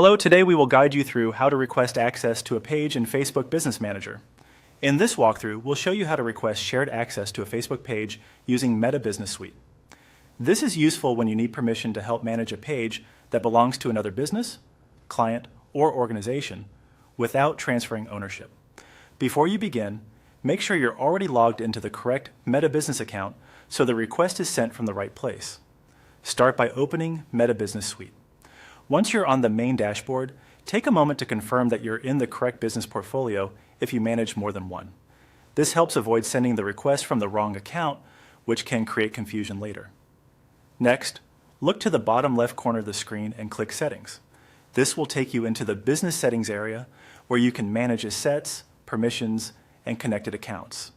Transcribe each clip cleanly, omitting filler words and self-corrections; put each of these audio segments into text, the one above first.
Hello, today we will guide you through how to request access to a page in Facebook Business Manager. In this walkthrough, we'll show you how to request shared access to a Facebook page using Meta Business Suite. This is useful when you need permission to help manage a page that belongs to another business, client, or organization without transferring ownership. Before you begin, make sure you're already logged into the correct Meta Business account so the request is sent from the right place. Start by opening Meta Business Suite. Once you're on the main dashboard, take a moment to confirm that you're in the correct business portfolio if you manage more than one. This helps avoid sending the request from the wrong account, which can create confusion later. Next, look to the bottom left corner of the screen and click Settings. This will take you into the Business Settings area where you can manage assets, permissions, and connected accounts.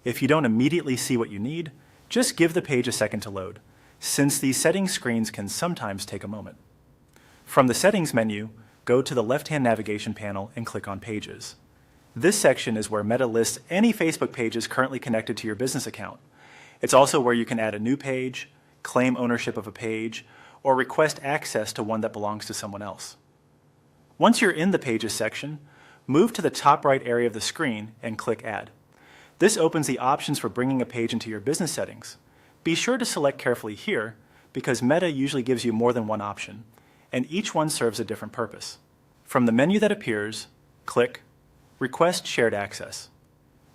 If you don't immediately see what you need, just give the page a second to load, since these settings screens can sometimes take a moment. From the Settings menu, go to the left-hand navigation panel and click on Pages. This section is where Meta lists any Facebook pages currently connected to your business account. It's also where you can add a new page, claim ownership of a page, or request access to one that belongs to someone else. Once you're in the Pages section, move to the top right area of the screen and click Add. This opens the options for bringing a page into your business settings. Be sure to select carefully here because Meta usually gives you more than one option, and each one serves a different purpose. From the menu that appears, click Request Shared Access.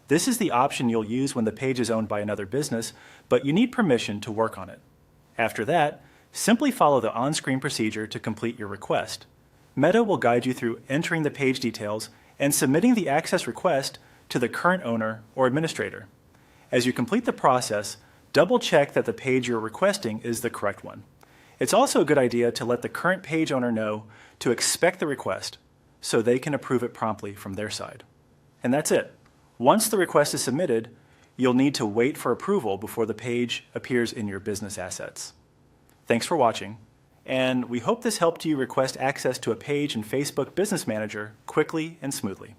This is the option you'll use when the page is owned by another business, but you need permission to work on it. After that, simply follow the on-screen procedure to complete your request. Meta will guide you through entering the page details and submitting the access request to the current owner or administrator. As you complete the process, double-check that the page you're requesting is the correct one. It's also a good idea to let the current page owner know to expect the request so they can approve it promptly from their side. And that's it. Once the request is submitted, you'll need to wait for approval before the page appears in your business assets. Thanks for watching, and we hope this helped you request access to a page in Facebook Business Manager quickly and smoothly.